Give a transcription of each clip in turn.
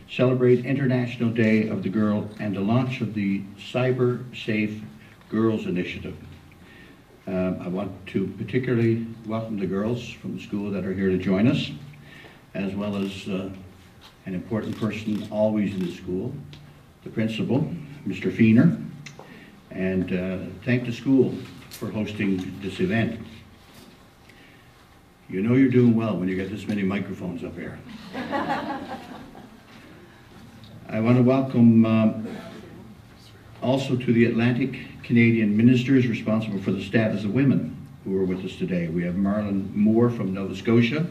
celebrate International Day of the Girl and the launch of the Cyber Safe Girls Initiative. I want to particularly welcome the girls from the school that are here to join us, as well as an important person always in the school, the principal, Mr. Feener, and thank the school for hosting this event. You know you're doing well when you get this many microphones up here. I want to welcome also to the Atlantic Canadian ministers responsible for the status of women who are with us today. We have Marlon Moore from Nova Scotia.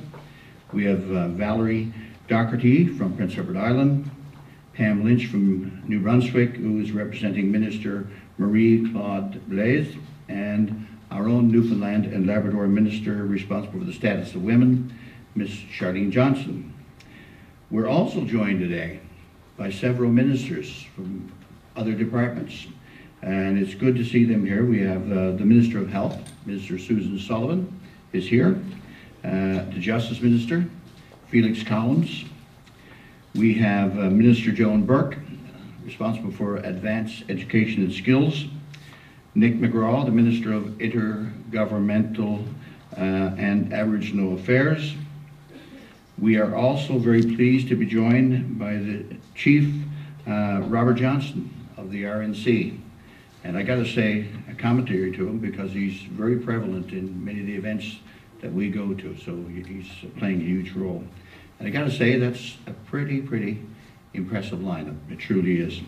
We have Valerie Docherty from Prince Edward Island. Pam Lynch from New Brunswick, who is representing Minister Marie-Claude Blaise, and our own Newfoundland and Labrador Minister responsible for the status of women, Ms. Charlene Johnson. We're also joined today by several ministers from other departments, and it's good to see them here. We have the Minister of Health, Minister Susan Sullivan, is here. The Justice Minister, Felix Collins. We have Minister Joan Burke, responsible for Advanced Education and Skills. Nick McGraw, the Minister of Intergovernmental and Aboriginal Affairs. We are also very pleased to be joined by the Chief Robert Johnston of the RNC. And I got to say a commentary to him because he's very prevalent in many of the events that we go to, so he's playing a huge role. And I got to say that's a pretty impressive lineup. It truly is.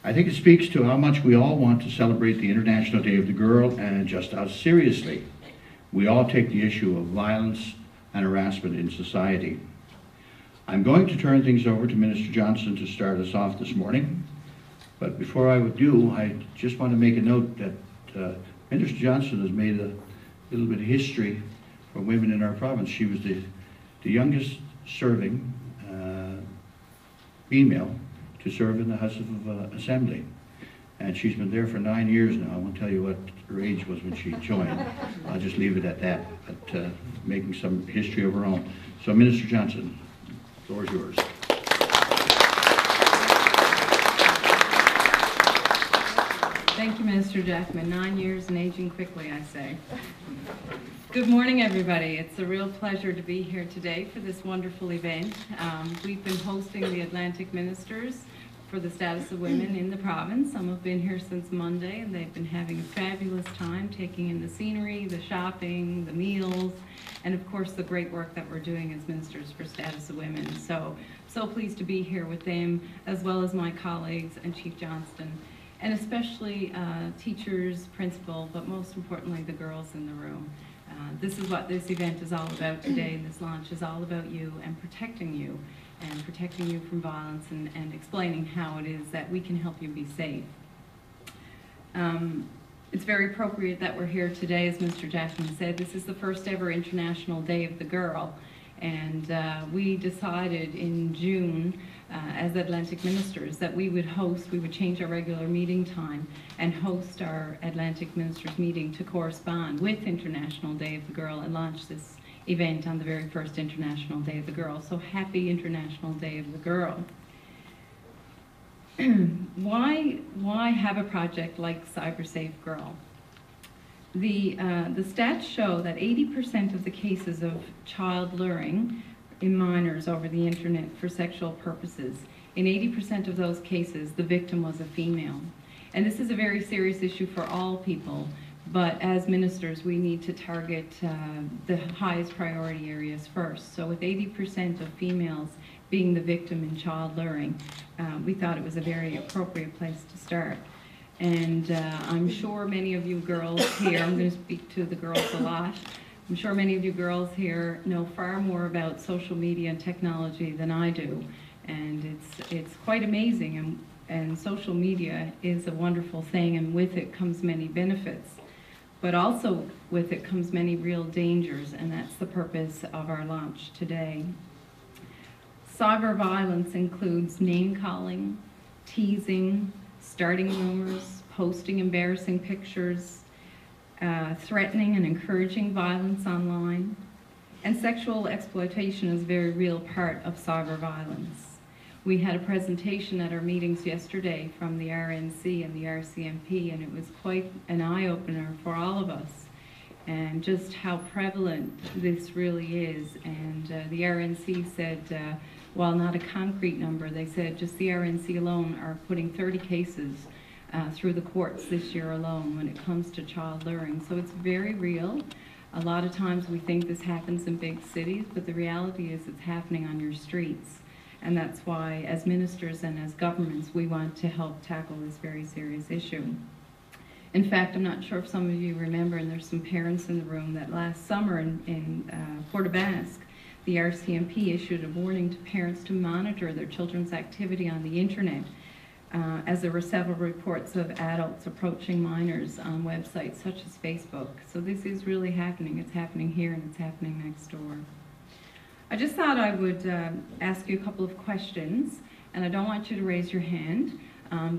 I think it speaks to how much we all want to celebrate the International Day of the Girl and just how seriously we all take the issue of violence and harassment in society. I'm going to turn things over to Minister Johnson to start us off this morning. But before I would do, I just want to make a note that Minister Johnson has made a little bit of history for women in our province. She was the youngest serving female to serve in the House of Assembly. And she's been there for 9 years now. I won't tell you what her age was when she joined. I'll just leave it at that, but making some history of her own. So Minister Johnson, the floor is yours. Thank you, Minister Jackman. 9 years and aging quickly, I say. Good morning, everybody. It's a real pleasure to be here today for this wonderful event. We've been hosting the Atlantic Ministers for the status of women in the province. Some have been here since Monday, and they've been having a fabulous time taking in the scenery, the shopping, the meals, and of course the great work that we're doing as ministers for status of women. So pleased to be here with them, as well as my colleagues and Chief Johnston, and especially teachers, principal, but most importantly the girls in the room. This is what this event is all about today, and this launch is all about you and protecting you from violence and explaining how it is that we can help you be safe. It's very appropriate that we're here today, as Mr. Jackman said. This is the first ever International Day of the Girl, and we decided in June as Atlantic Ministers that we would change our regular meeting time and host our Atlantic Ministers meeting to correspond with International Day of the Girl and launch this event on the very first International Day of the Girl. So happy International Day of the Girl. Why have a project like Cyber Safe Girl? The stats show that 80% of the cases of child luring in minors over the internet for sexual purposes, in 80% of those cases, the victim was a female. And this is a very serious issue for all people, but as ministers, we need to target the highest priority areas first. So with 80% of females being the victim in child luring, we thought it was a very appropriate place to start. And I'm sure many of you girls here, I'm going to speak to the girls a lot, I'm sure many of you girls here know far more about social media and technology than I do. And it's quite amazing, and social media is a wonderful thing, and with it comes many benefits. But also with it comes many real dangers, and that's the purpose of our launch today. Cyber violence includes name-calling, teasing, starting rumors, posting embarrassing pictures, threatening and encouraging violence online, and sexual exploitation is a very real part of cyber violence. We had a presentation at our meetings yesterday from the RNC and the RCMP, and it was quite an eye-opener for all of us, and just how prevalent this really is. And the RNC said, while not a concrete number, they said just the RNC alone are putting 30 cases through the courts this year alone when it comes to child luring. So it's very real. A lot of times we think this happens in big cities, but the reality is it's happening on your streets. And that's why, as ministers and as governments, we want to help tackle this very serious issue. In fact, I'm not sure if some of you remember, and there's some parents in the room, that last summer in Port aux Basques, the RCMP issued a warning to parents to monitor their children's activity on the internet, as there were several reports of adults approaching minors on websites such as Facebook. So this is really happening. It's happening here and it's happening next door. I just thought I would ask you a couple of questions, and I don't want you to raise your hand,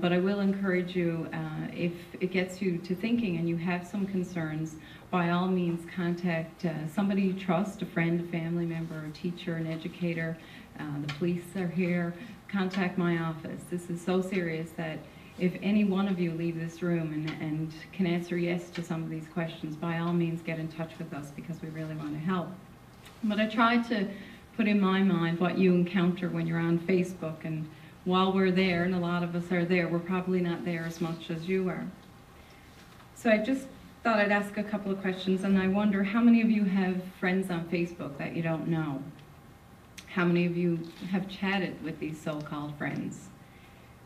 but I will encourage you, if it gets you to thinking and you have some concerns, by all means contact somebody you trust, a friend, a family member, a teacher, an educator. The police are here. Contact my office. This is so serious that if any one of you leave this room and can answer yes to some of these questions, by all means get in touch with us, because we really want to help. But I try to put in my mind what you encounter when you're on Facebook, and while we're there, and a lot of us are there, we're probably not there as much as you are. So I just thought I'd ask a couple of questions, and I wonder how many of you have friends on Facebook that you don't know? How many of you have chatted with these so-called friends?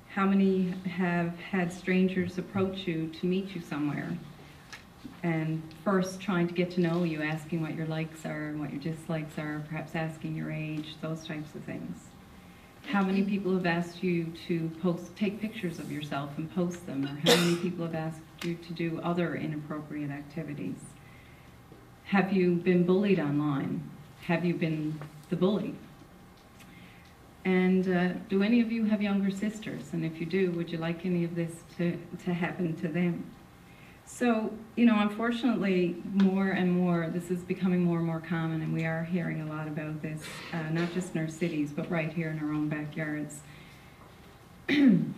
How many have had strangers approach you to meet you somewhere, and first trying to get to know you, asking what your likes are and what your dislikes are, perhaps asking your age, those types of things? How many people have asked you to take pictures of yourself and post them? Or how many people have asked you to do other inappropriate activities? Have you been bullied online? Have you been the bully? And do any of you have younger sisters? And if you do, would you like any of this to happen to them? So, you know, unfortunately, more and more, this is becoming more and more common, and we are hearing a lot about this, not just in our cities, but right here in our own backyards. And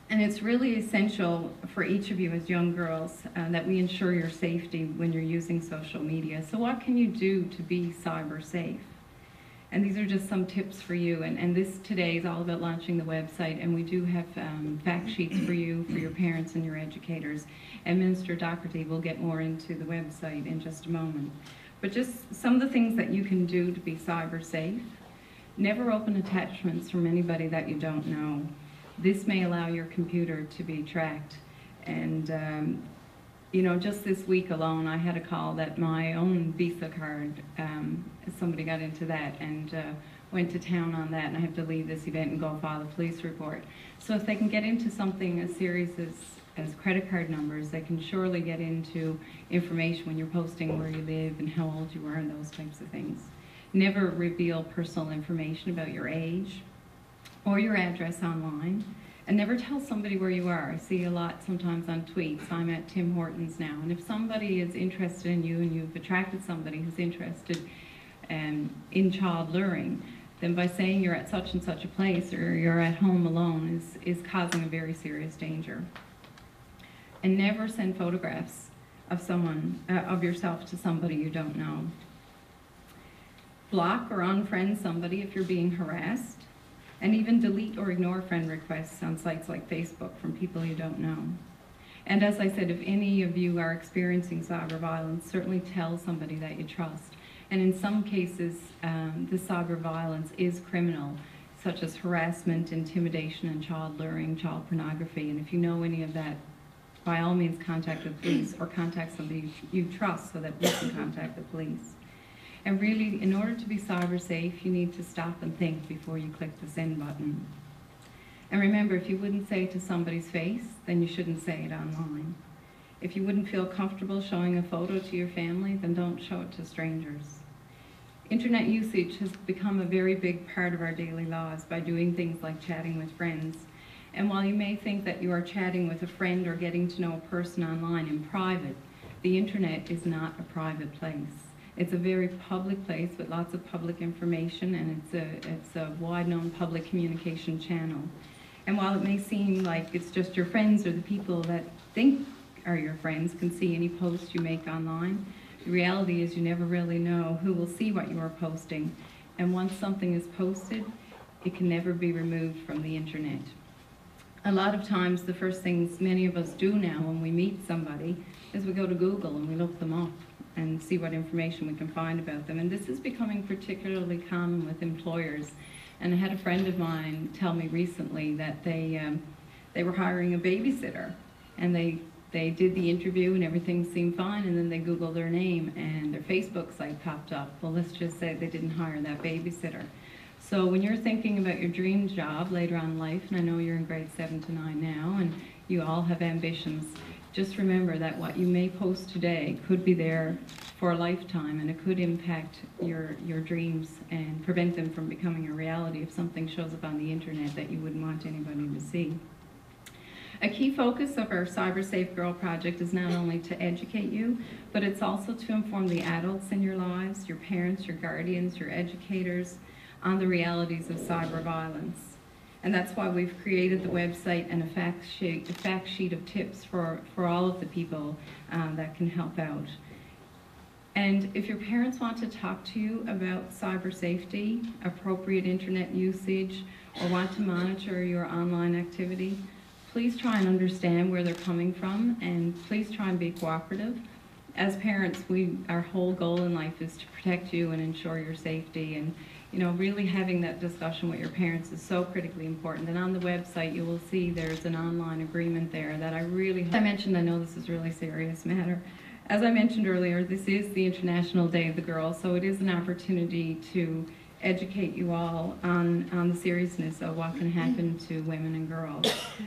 it's really essential for each of you as young girls that we ensure your safety when you're using social media. So what can you do to be cyber safe? And these are just some tips for you. And this today is all about launching the website, and we do have fact sheets for you, for your parents and your educators. And Minister Docherty will get more into the website in just a moment. But just some of the things that you can do to be cyber safe. Never open attachments from anybody that you don't know. This may allow your computer to be tracked. And you know, just this week alone, I had a call that my own Visa card, somebody got into that and went to town on that, and I have to leave this event and go file a police report. So if they can get into something as serious as credit card numbers, they can surely get into information when you're posting where you live and how old you are and those types of things. Never reveal personal information about your age or your address online. And never tell somebody where you are. I see a lot sometimes on tweets. I'm at Tim Hortons now. And if somebody is interested in you and you've attracted somebody who's interested in child luring, then by saying you're at such and such a place or you're at home alone is causing a very serious danger. And never send photographs of someone, of yourself to somebody you don't know. Block or unfriend somebody if you're being harassed. And even delete or ignore friend requests on sites like Facebook from people you don't know. And as I said, if any of you are experiencing cyber violence, certainly tell somebody that you trust. And in some cases, the cyber violence is criminal, such as harassment, intimidation, and child luring, child pornography. And if you know any of that, by all means contact the police or contact somebody you trust so that we can contact the police. And really, in order to be cyber safe, you need to stop and think before you click the send button. And remember, if you wouldn't say it to somebody's face, then you shouldn't say it online. If you wouldn't feel comfortable showing a photo to your family, then don't show it to strangers. Internet usage has become a very big part of our daily lives by doing things like chatting with friends. And while you may think that you are chatting with a friend or getting to know a person online in private, the internet is not a private place. It's a very public place with lots of public information, and it's a wide-known public communication channel. And while it may seem like it's just your friends or the people that think are your friends can see any post you make online, the reality is you never really know who will see what you are posting. And once something is posted, it can never be removed from the internet. A lot of times, the first things many of us do now when we meet somebody is we go to Google and we look them up and see what information we can find about them. And this is becoming particularly common with employers. And I had a friend of mine tell me recently that they were hiring a babysitter, and they did the interview and everything seemed fine, and then they Googled their name and their Facebook site popped up. Well, let's just say they didn't hire that babysitter. So when you're thinking about your dream job later on in life, and I know you're in grade 7 to 9 now, and you all have ambitions, just remember that what you may post today could be there for a lifetime, and it could impact your dreams and prevent them from becoming a reality if something shows up on the internet that you wouldn't want anybody to see. A key focus of our Cyber Safe Girl project is not only to educate you, but it's also to inform the adults in your lives, your parents, your guardians, your educators, on the realities of cyber violence. And that's why we've created the website and a fact sheet of tips for all of the people that can help out. And if your parents want to talk to you about cyber safety, appropriate internet usage, or want to monitor your online activity, please try and understand where they're coming from, and please try and be cooperative. As parents, our whole goal in life is to protect you and ensure your safety, and really having that discussion with your parents is so critically important. And on the website, you will see there's an online agreement there that I mentioned, I know this is a really serious matter. As I mentioned earlier, this is the International Day of the Girl, so it is an opportunity to educate you all on the seriousness of what can happen to women and girls.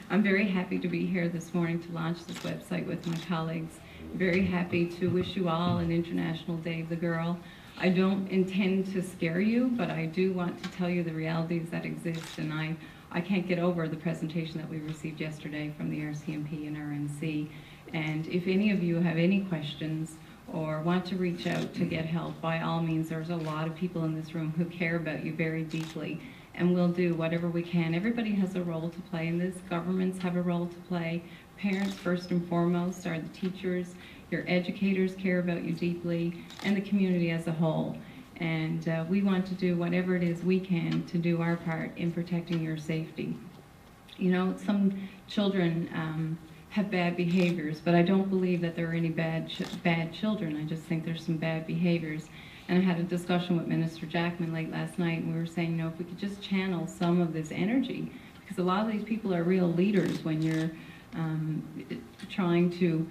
I'm very happy to be here this morning to launch this website with my colleagues. Very happy to wish you all an International Day of the Girl. I don't intend to scare you, but I do want to tell you the realities that exist, and I can't get over the presentation that we received yesterday from the RCMP and RNC. And if any of you have any questions or want to reach out to get help, by all means, there's a lot of people in this room who care about you very deeply, and we'll do whatever we can. Everybody has a role to play in this. Governments have a role to play. Parents, first and foremost, are the teachers. Your educators care about you deeply, and the community as a whole. And we want to do whatever it is we can to do our part in protecting your safety. Some children have bad behaviors, but I don't believe that there are any bad children. I just think there's some bad behaviors. And I had a discussion with Minister Jackman late last night, and we were saying, if we could just channel some of this energy, because a lot of these people are real leaders when you're trying to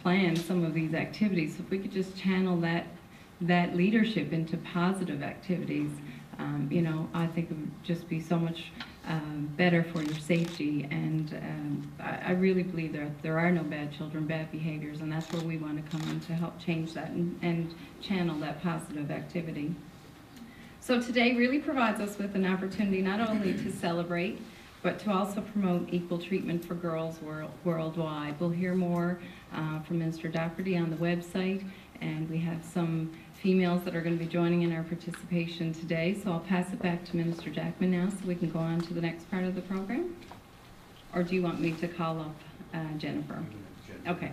plan some of these activities. So if we could just channel that leadership into positive activities, I think it would just be so much better for your safety. And I really believe that there are no bad children, bad behaviors, and that's where we want to come in to help change that and channel that positive activity. So today really provides us with an opportunity not only to celebrate, but to also promote equal treatment for girls worldwide. We'll hear more from Minister Docherty on the website, and we have some females that are going to be joining in our participation today. So I'll pass it back to Minister Jackman now so we can go on to the next part of the program. Or do you want me to call up Jennifer? Okay,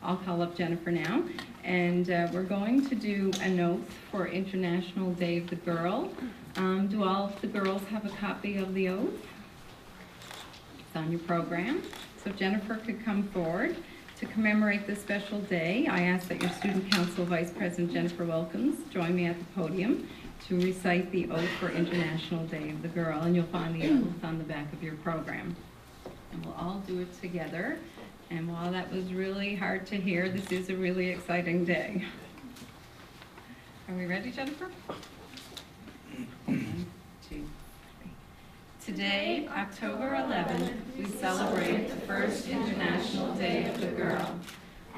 I'll call up Jennifer now. And we're going to do an oath for International Day of the Girl. Do all of the girls have a copy of the oath? It's on your program. So if Jennifer could come forward. To commemorate this special day, I ask that your Student Council Vice President Jennifer Wilkins join me at the podium to recite the oath for International Day of the Girl, and you'll find the oath on the back of your program. And we'll all do it together. And while that was really hard to hear, this is a really exciting day. Are we ready, Jennifer? 1, 2, 3. Today, October 11th, we celebrate the first International Day of the Girl.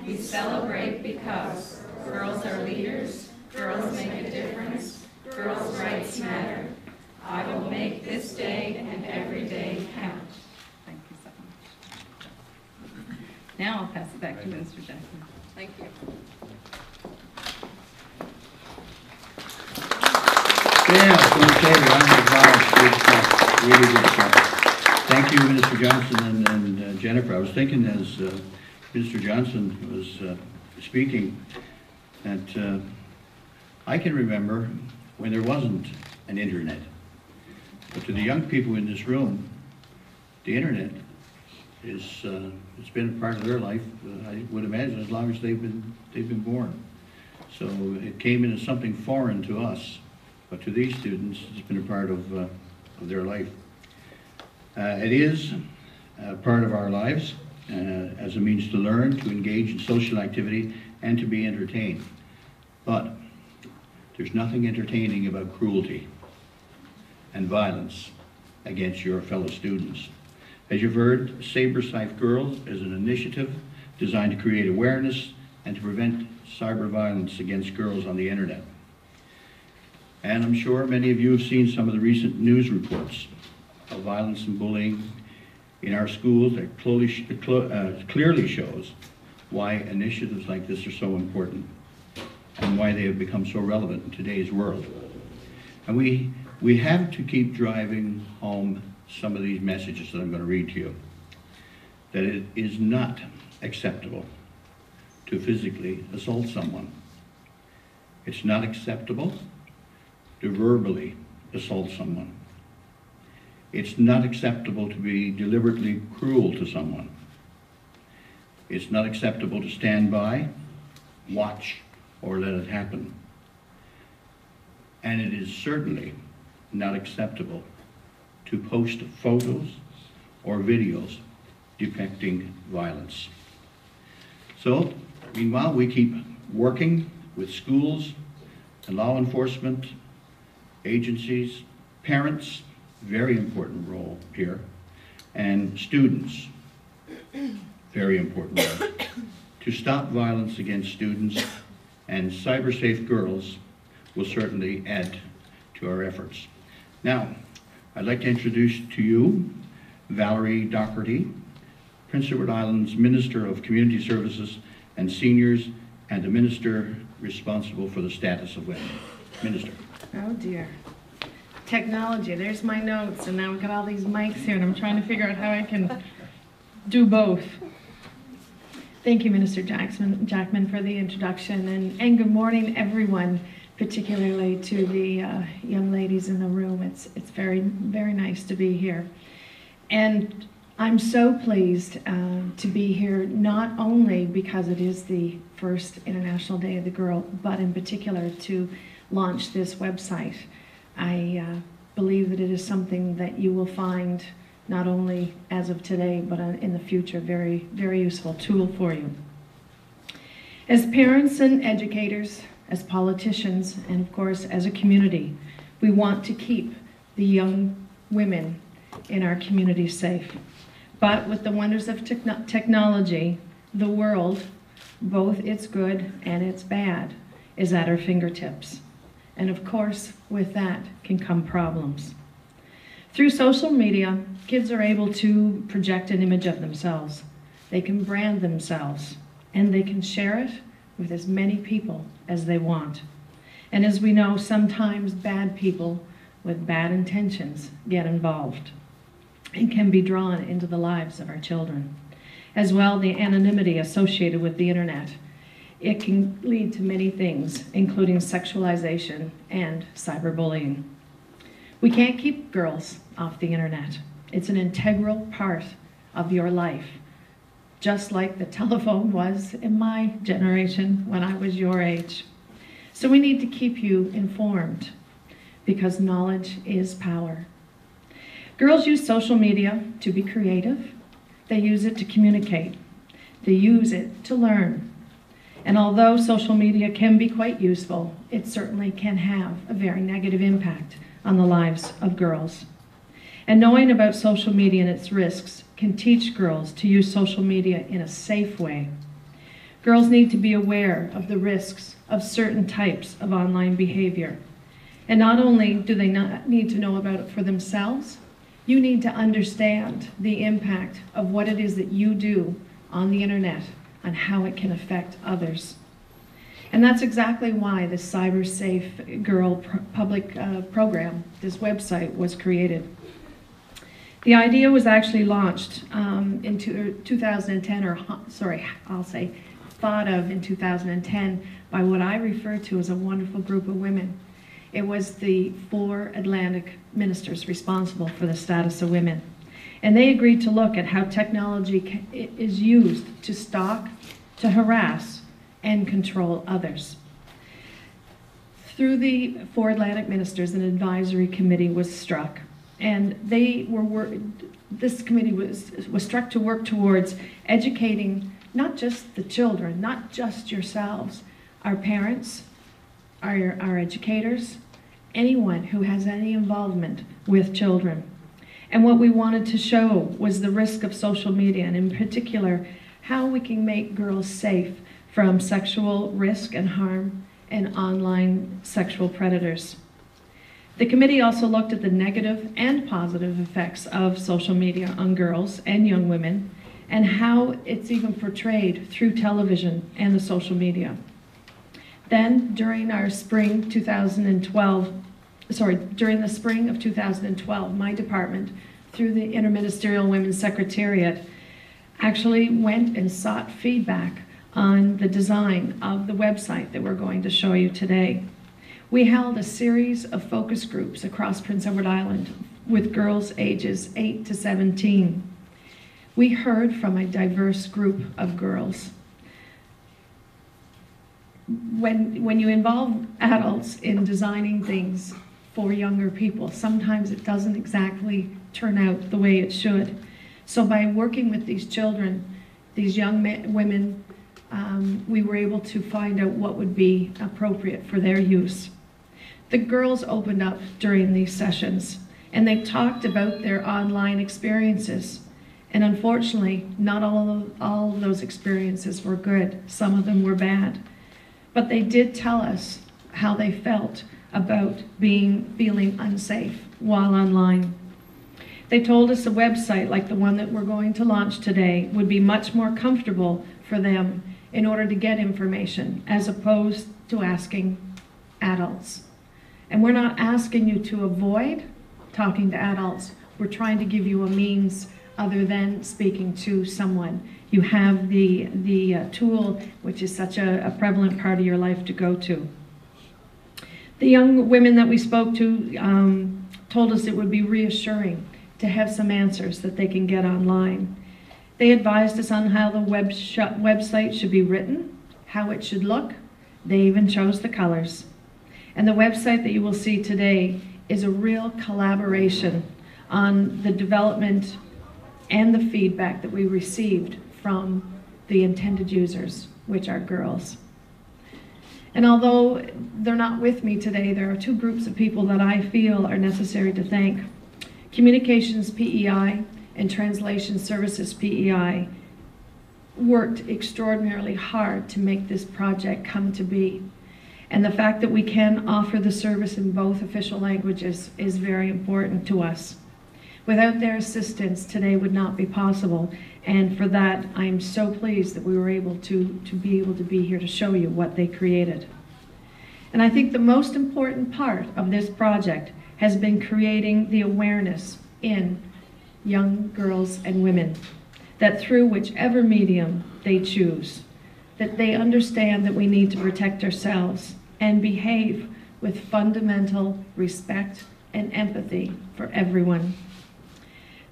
We celebrate because girls are leaders, girls make a difference, girls' rights matter. I will make this day and every day count. Thank you so much. Now I'll pass it back to Minister Jackson. Thank you. really good stuff. Thank you, Minister Johnson and Jennifer. I was thinking as Minister Johnson was speaking that I can remember when there wasn't an internet. But to the young people in this room, the internet is it's been a part of their life. I would imagine as long as they've been born. So it came in as something foreign to us, but to these students, it's been a part of their life. It is part of our lives as a means to learn, to engage in social activity, and to be entertained. But there's nothing entertaining about cruelty and violence against your fellow students. As you've heard, Sabre Safe Girls is an initiative designed to create awareness and to prevent cyber violence against girls on the internet. And I'm sure many of you have seen some of the recent news reports of violence and bullying in our schools that clearly shows why initiatives like this are so important and why they have become so relevant in today's world. And we have to keep driving home some of these messages that I'm going to read to you. That it is not acceptable to physically assault someone. It's not acceptable to verbally assault someone. It's not acceptable to be deliberately cruel to someone. It's not acceptable to stand by, watch, or let it happen. And it is certainly not acceptable to post photos or videos depicting violence. So, meanwhile, we keep working with schools and law enforcement agencies, parents, very important role here, and students, very important role, to stop violence against students, and Cyber Safe Girls will certainly add to our efforts. Now, I'd like to introduce to you Valerie Docherty, Prince Edward Island's Minister of Community Services and Seniors, and the Minister responsible for the status of women. Minister. Oh dear. Technology, there's my notes, and now we've got all these mics here, and I'm trying to figure out how I can do both. Thank you, Minister Jackman, for the introduction, and good morning, everyone, particularly to the young ladies in the room. It's very, very nice to be here. And I'm so pleased to be here, not only because it is the first International Day of the Girl, but in particular to launch this website. I believe that it is something that you will find not only as of today, but in the future, very, very useful tool for you. As parents and educators, as politicians, and of course as a community, we want to keep the young women in our community safe. But with the wonders of technology, the world, both its good and its bad, is at our fingertips. And of course, with that can come problems. Through social media, kids are able to project an image of themselves. They can brand themselves, and they can share it with as many people as they want. And as we know, sometimes bad people with bad intentions get involved and can be drawn into the lives of our children. As well, the anonymity associated with the internet. It can lead to many things, including sexualization and cyberbullying. We can't keep girls off the internet. It's an integral part of your life, just like the telephone was in my generation when I was your age. So we need to keep you informed, because knowledge is power. Girls use social media to be creative. They use it to communicate. They use it to learn. And although social media can be quite useful, it certainly can have a very negative impact on the lives of girls. And knowing about social media and its risks can teach girls to use social media in a safe way. Girls need to be aware of the risks of certain types of online behavior. And not only do they not need to know about it for themselves, you need to understand the impact of what it is that you do on the internet and how it can affect others. And that's exactly why the Cyber Safe Girl public program, this website, was created. The idea was actually launched in 2010, thought of in 2010 by what I refer to as a wonderful group of women. It was the 4 Atlantic ministers responsible for the status of women. And they agreed to look at how technology is used to stalk, to harass, and control others. Through the 4 Atlantic ministers, an advisory committee was struck, and this committee was struck to work towards educating not just the children, not just yourselves, our parents, our educators, anyone who has any involvement with children. And what we wanted to show was the risk of social media, and in particular, how we can make girls safe from sexual risk and harm and online sexual predators. The committee also looked at the negative and positive effects of social media on girls and young women, and how it's even portrayed through television and the social media. Then, during the spring of 2012, my department, through the Interministerial Women's Secretariat, actually went and sought feedback on the design of the website that we're going to show you today. We held a series of focus groups across Prince Edward Island with girls ages 8 to 17. We heard from a diverse group of girls. When you involve adults in designing things for younger people, sometimes it doesn't exactly turn out the way it should. So by working with these children, these young women, we were able to find out what would be appropriate for their use. The girls opened up during these sessions, and they talked about their online experiences. And unfortunately, not all of those experiences were good. Some of them were bad. But they did tell us how they felt about feeling unsafe while online. They told us a website like the one that we're going to launch today would be much more comfortable for them in order to get information, as opposed to asking adults. And we're not asking you to avoid talking to adults. We're trying to give you a means other than speaking to someone. You have the tool, which is such a prevalent part of your life, to go to. The young women that we spoke to told us it would be reassuring to have some answers that they can get online. They advised us on how the website should be written, how it should look. They even chose the colors. And the website that you will see today is a real collaboration on the development and the feedback that we received from the intended users, which are girls. And although they're not with me today, there are 2 groups of people that I feel are necessary to thank. Communications PEI and Translation Services PEI worked extraordinarily hard to make this project come to be. And the fact that we can offer the service in both official languages is very important to us. Without their assistance, today would not be possible. And for that, I'm so pleased that we were able to be here to show you what they created. And I think the most important part of this project has been creating the awareness in young girls and women, that through whichever medium they choose, that they understand that we need to protect ourselves and behave with fundamental respect and empathy for everyone.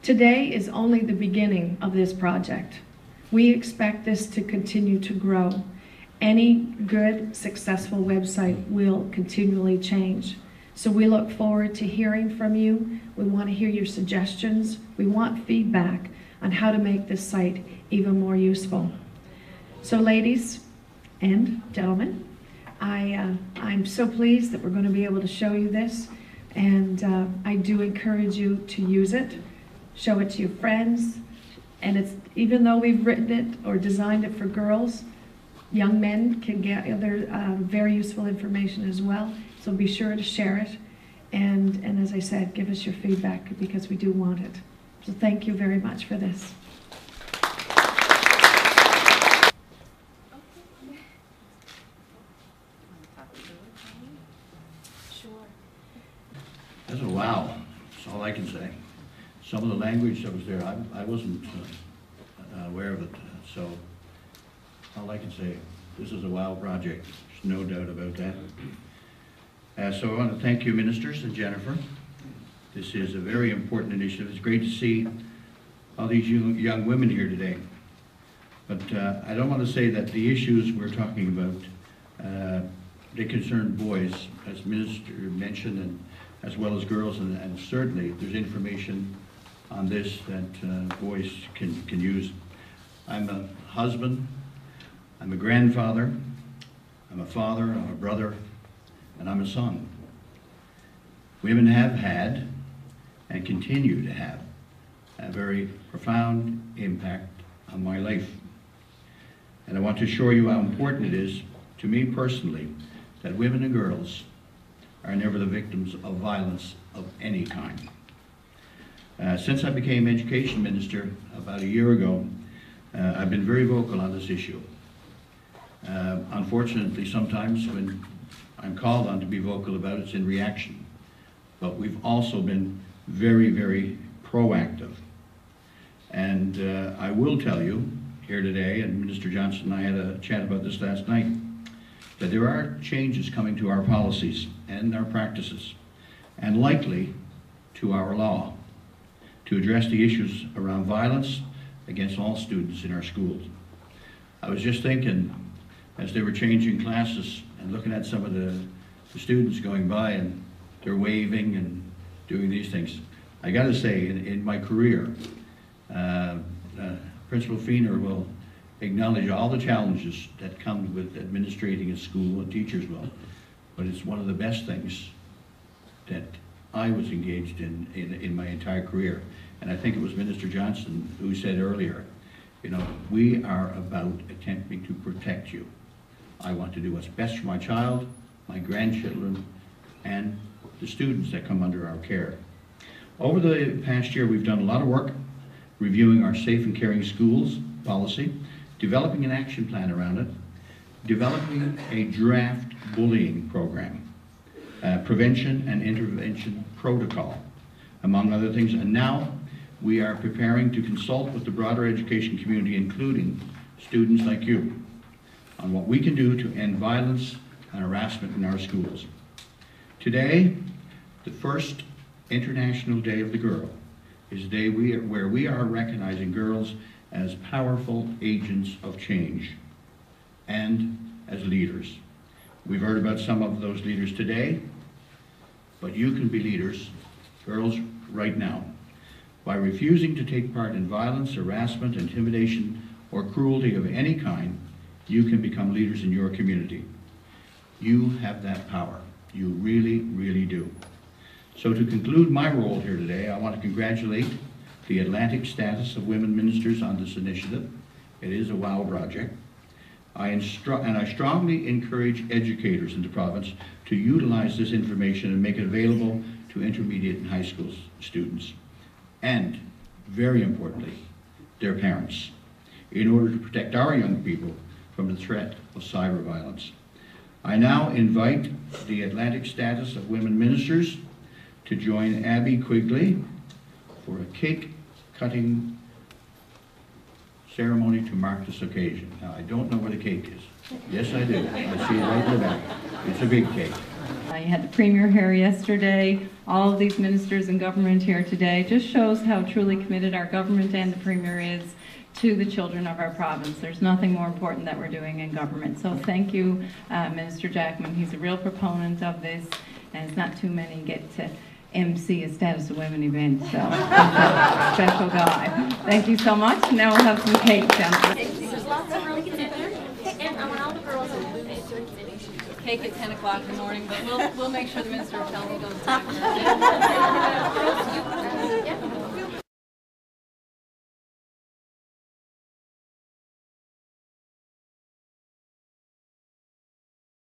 Today is only the beginning of this project. We expect this to continue to grow. Any good, successful website will continually change. So we look forward to hearing from you. We want to hear your suggestions. We want feedback on how to make this site even more useful. So ladies and gentlemen, I'm so pleased that we're going to be able to show you this, and I do encourage you to use it. Show it to your friends, and even though we've written it or designed it for girls, young men can get other very useful information as well. So be sure to share it, and as I said, give us your feedback, because we do want it. So thank you very much for this. That's a wow. That's all I can say. some of the language that was there, I wasn't aware of it. So all I can say, this is a wow project. There's no doubt about that. So I want to thank you, ministers, and Jennifer. This is a very important initiative. It's great to see all these young women here today. But I don't want to say that the issues we're talking about, they concern boys, as Minister mentioned, and as well as girls, and certainly there's information on this that boys can use. I'm a husband, I'm a grandfather, I'm a father, I'm a brother, and I'm a son. Women have had and continue to have a very profound impact on my life. And I want to assure you how important it is to me personally that women and girls are never the victims of violence of any kind. Since I became education minister about a year ago, I've been very vocal on this issue. Unfortunately, sometimes when I'm called on to be vocal about it, it's in reaction. But we've also been very, very proactive. And I will tell you here today, and Minister Johnson and I had a chat about this last night, that there are changes coming to our policies and our practices, and likely to our law, to address the issues around violence against all students in our schools. I was just thinking, as they were changing classes and looking at some of the students going by and they're waving and doing these things. I gotta say, in my career, Principal Feener will acknowledge all the challenges that come with administrating a school, and teachers will, but it's one of the best things that I was engaged in my entire career. And I think it was Minister Johnson who said earlier, you know, we are about attempting to protect you. I want to do what's best for my child, my grandchildren, and the students that come under our care. Over the past year, we've done a lot of work reviewing our Safe and Caring Schools policy, developing an action plan around it, developing a draft bullying program, prevention and intervention protocol, among other things. And now we are preparing to consult with the broader education community, including students like you, on what we can do to end violence and harassment in our schools. Today, the first International Day of the Girl, is a day where we are recognizing girls as powerful agents of change and as leaders. We've heard about some of those leaders today, but you can be leaders, girls, right now, by refusing to take part in violence, harassment, intimidation, or cruelty of any kind. You can become leaders in your community. You have that power. You really, really do. So to conclude my role here today, I want to congratulate the Atlantic status of women ministers on this initiative. It is a wow project. I strongly encourage educators in the province to utilize this information and make it available to intermediate and high school students. And, very importantly, their parents, in order to protect our young people from the threat of cyber violence. I now invite the Atlantic status of women ministers to join Abby Quigley for a cake cutting ceremony to mark this occasion. Now, I don't know where the cake is. Yes, I do. I see it right in the back. It's a big cake. I had the Premier here yesterday, all of these ministers and government here today. Just shows how truly committed our government and the Premier is to the children of our province. There's nothing more important that we're doing in government. So thank you, Minister Jackman. He's a real proponent of this, and it's not too many get to MC a Status of Women event, so special guy. Thank you so much. Now we'll have some cake. There's lots of room to sit there, and I want all the girls to move Cake at 10 o'clock in the morning, but we'll make sure the minister will tell me those times.